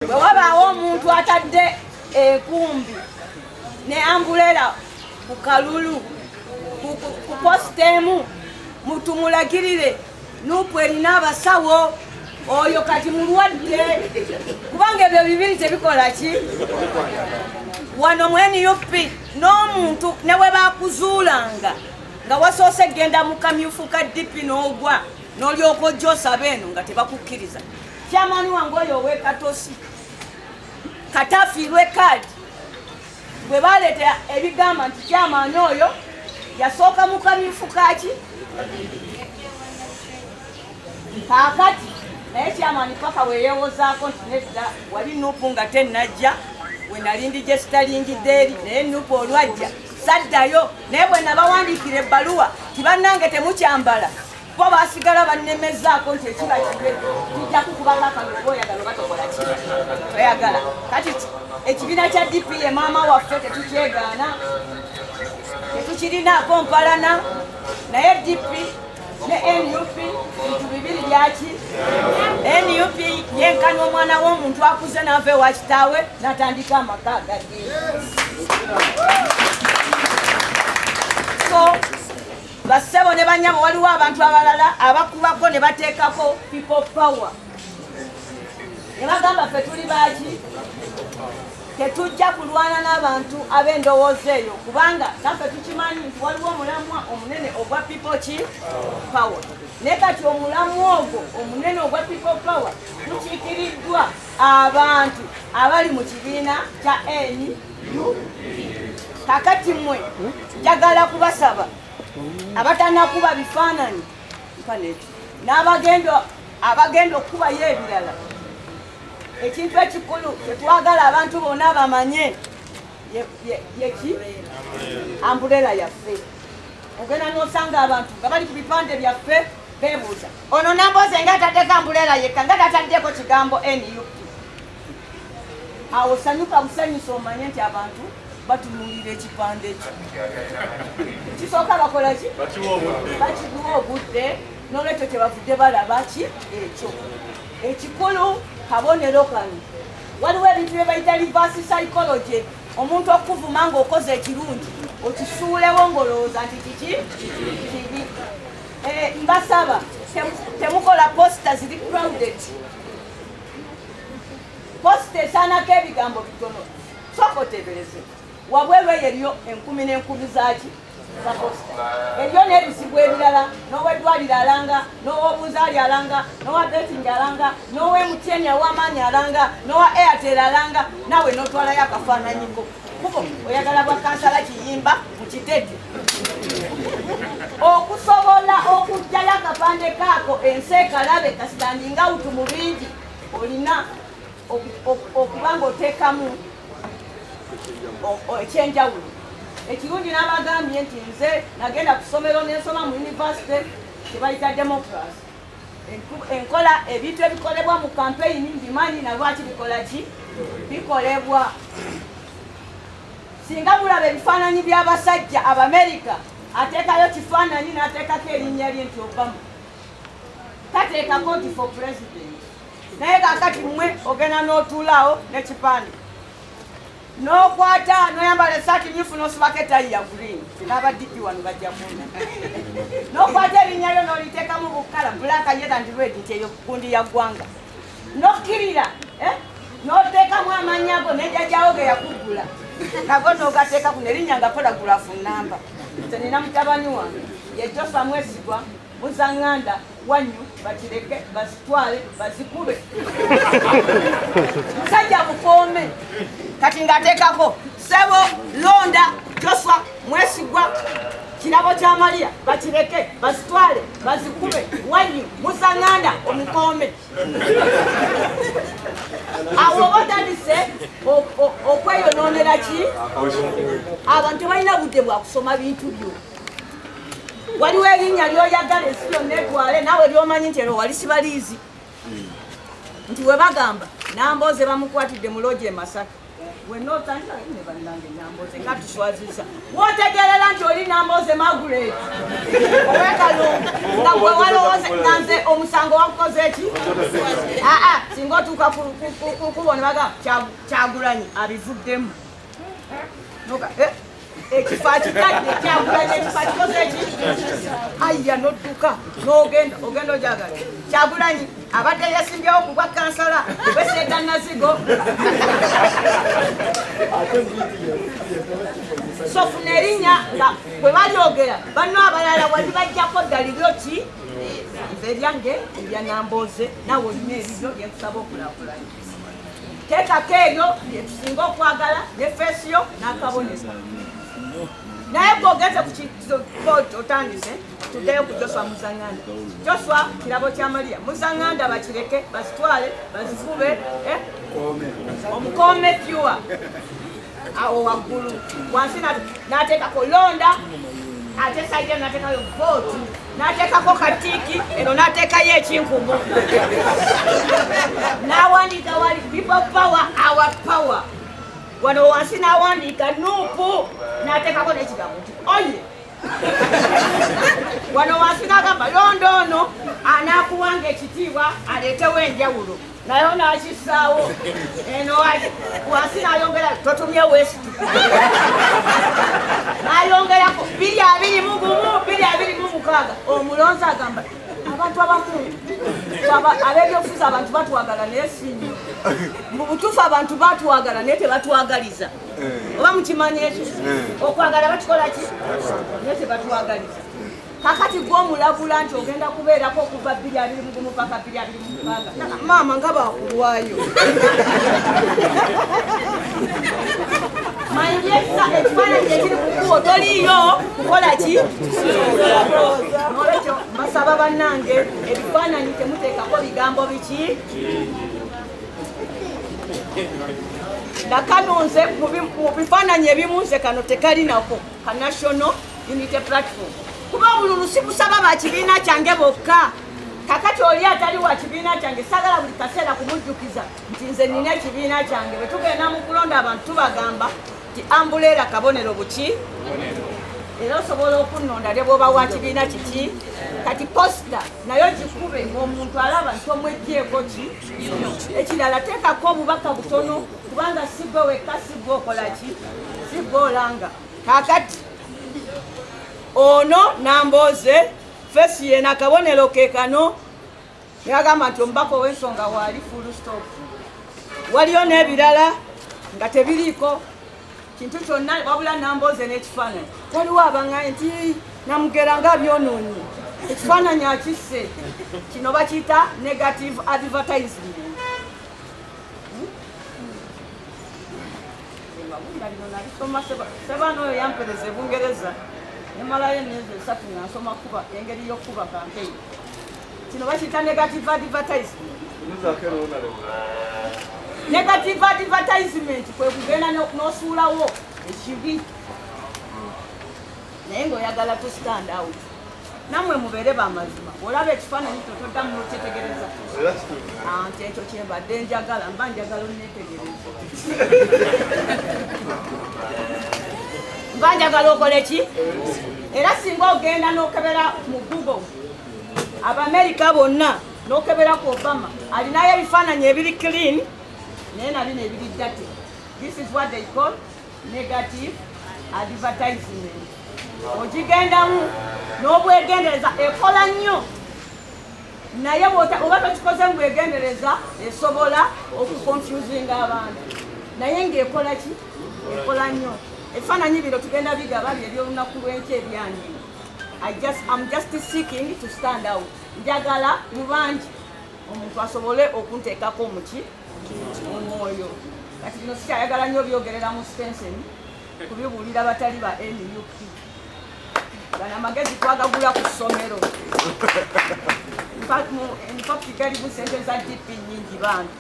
Bwe wabaawo omuntu atadde enkumbi ne ambulera ku kalulu ku positemu mutumulagirire nupu erina abasawo oyo kati mulwadde kubanga ebyo bibiri tebikola ki wano mu NUP n'omuntu ne bwe bakuzuulanga nga wasoose genda mu kamyufu ka DP n'ogwa n'olyoka ojja osaba eno nga tebakukkiriza kyamaani wange oyo ow'ekatosi katafiirwe kaadi bwe baleeta ebigamba nti kyamaani oyo yasooka mu kamyufu kaki kaakati naye kyamaani paka weyeewozaako nti nedda wali nupu nga tennajja we nalindi gye sitalingidde eri naye nupu olwajja saddayo naye bwe nabawandiikira ebbaluwa tibannange temukyambala bo basigala bannemezaako nti ekiba kibe kijja kukubanga akalulu oyagala oba tokola ki toyagala kati ekibiina kya DP ye maama waffe tetukyegaana tetukirinaako mpalana naye DP ne NUP bintu bibiri byaki NUP yenkana omwana w'omuntu akuze n'ava ewa kitaawe n'atandika amaka agadde so bassebo ne banyabo waliwo abantu abalala abakubako ne bateekako people power ne bagamba ffe tuli baaki tetujja kulwana n'abantu ab'endowooza eyo kubanga naffe tukimanyi nti waliwo omulamwa omunene ogwa people ki power naye kati omulamu ogwo omunene ogwa people power gukiikiriddwa abantu abali mu kibiina kya NUP kakati mmwe njagala kubasaba abatanakuba bifaananyi mpaneki n'abagenda okukubayo ebirala ekintu ekikulu tetwagala abantu bonna bamanye yeki ambulera yaffe ogenda n'osanga abantu nga bali ku bipande byaffe beebuuza ono namboze nga ataddeko ambulera yekka nga tataddeko kigambo NUP awo sanyuka busanyusa omanye nti abantu batunuulira ekipande ekyo kisooka bakola ki bakiduwa obudde n'olwekyo kyebavudde balaba ki ekyo ekikulu kabonero kano waliwo ebintu bye bayita reverse psychology omuntu okuvuma ng'okoze ekirungi okisuulewo ng'olowooza nti kiki kibi mbasaba temukola posita ziri crowded posita esaanako ebigambo bitono sooka oteebereze wabweru eyo eriyo enkumi n'enkumi zaki za posita eriyo n'ebizibu ebirala n'oweddwaliro alanga n'owobuzaali alanga n'owa beting alanga n'ow'MTN ow'amaanyi alanga n'owa Airtel alanga nawe n'otwalayo akafaananyiko kubo oyagala bwakansala kiyimba mu kitete okusobola okuggyayo akapande kaako ensi ekalabe kasitandinga utu mu bingi olina okuba ng'oteekamu ekyenjawulo ekirungi n'abagambye nti nze nagenda ku ssomero n'ensoma mu yunivasite tebayita democracy enkola ebintu ebikolebwa mu kampeyini mbimanyi nalwaki bikola ki bikolebwa singa mulaba ebifaananyi by'abasajja Abamerika ateekayo kifaananyi n'ateekako erinnya lye nti Obama tateekako nti for president naye kakati mmwe ogenda n'otuulaawo n'ekipande n'okwata n'oyambala esaati myufu n'osibako etayi ya green n'aba DP wano bajja kuuna n'okwata erinnya lyo n'oliteekamu bukala black yellow and red nti eyo gundi ya ggwanga n'okkirira n'oteekamu amannya ago n'ejjajjawo ge yakuggula nago n'ogateekaku nerinnya nga paragraph namba nze nina mutabani wange ye Joshua Mwesigwa Muzaŋŋanda wanyu bakireke bazitwale bazikube musajja bukoome kati ng'ateekako ssebo londa Joshua Mwesigwa kirabo kya Maria bakireke bazitwale bazikube wanyu Muzaŋŋanda omukoome awo oba otandise okweyonoonera ki abantu tebalina budde bwa kusoma bintu byo waliwo erinnya lyoyagala ensi yonna etwale naawe lyomanyi nti eno wali sibaliizi nti we bagamba Namboze bamukwatidde mu loogi e Masaka wenotandika ne bannange Namboze nga tuswaziza wotegerera nti oli Namboze Margaret owekalungu nga gwe walowooza nga nze omusango wakukoze eki singa otuuka kubona baga Kyagulanyi abivuddemu ekifo kitadde Kyagulanyi ekifo kikoze eki ayya nodduka ogenda ojagala Kyagulanyi abadde yasimbyewo ku bwa kansala bweseeda nazigo so funa erinnya nga bwe balyogera banno abalala wali bajjako ddaliryo ki nze eryange erya Namboze nawe olina ebiryo byenkusaba okulaakulanya teekako ebyo byetusinga okwagala ne feesiyo n'akabonero naye gwogeze ku kikooti otandise tuddeyo ku Joshua Muzanganda Joshua kirabo kya Maria Muzanganda bakireke bazitwale bazifube omukoome fyuwa awo waggulu wansi n'ateekako londa ate saija n'ateekayo vooti n'ateekako katiiki eno n'ateekayo ekinkugu n'awandiika wali people power our power wano wansi n'awandiika nuupu n'ateekako n'ekigambo nti oye wano wansi n'agamba londo ono anaakuwanga ekitiibwa aleetewo enjawulo naye n'akissaawo eno wansi n'ayongera totumye wesitu n'ayongerako 221 omulonzi agamba abantu abamu ab'ebyobufuzi abantu batwagala naye sinyo mu butuufu abantu batwagala naye tebatwagaliza oba mukimanyi ekyo okwagala bakikola ki naye tebatwagaliza kakati gw'omulabula nti ogenda kubeerako okuva 221 paka 226 maama nga bakulwayo manyi ekifaananyi ekiri kukuwo toliyo kukola ki nolwekyo mbasaba bannange ebifaananyi temuteekako bigambo biki nakanonze mu bifaananyi ebimu nze kano tekalinako ka National Unity Platform kuba bululu sikusaba bakibiina kyange bokka kakati oli atali wa kibiina kyange sagala buli kaseera kumujjukiza nti nze nina ekibiina kyange bwe tugenda mu kulonda abantu tubagamba nti ambuleera kabonero buki era osobola okunnonda ne bw'oba wa kibiina kiki kati posita nayo gikube ng'omuntu alaba nti omweggyeko ki ekirala teekako obubaka butono kubanga sigwe wekka sigwe okola ki sigwe olanga kakati ono Namboze fesi yena akabonero ke kano yagamba nti omubaka ow'ensonga waali full stop waliyo n'ebirala nga tebiriiko kintu kyonna wabula Namboze n'ekifaananyi waliwo abangaye nti namugera nga byonoonye ekifaananyi akisse kino bakiyita negative advertising nalisoma sebano oyo yampereza ebungereza nemalayo emyezi 3 nga nsoma kuba engeri y'okuba campaign kino bakiyita negative advertising negative advertisement kwe kugenda n'osuulawo ekibi naye ng'oyagala to stand out namwe mubeere bamazima olaba ekifaananyi kyo toddamu n'okyetegereza nti ekyo kyembadde njagala mba njagala onneetegereza mba njagala okole ki era singa ogenda n'okebera mu Google Abamerika bonna n'okebera ku Obama alinayo ebifaananyi ebiri clean naye nalina ebiri dirty. This is what they call negative advertisement. Ogigendamu n'obwegendereza ekola nnyo naye oba tokikoze mu bwegendereza esobola okuconfusinga abantu naye ng'ekola ki ekola nnyo ebifaananyi bino tugenda bigaba by'ebyolunaku lw'enki ebyange I'm just seeking to stand out njagala mu bangi omuntu asobole okunteekako muki omwoyo kati bino sikyayagala nnyo byogerera mu Spencer kubibuulira batali ba NUP gana amagezi twagagula ku ssomero in fact galimu sente za DP nnyingi bantu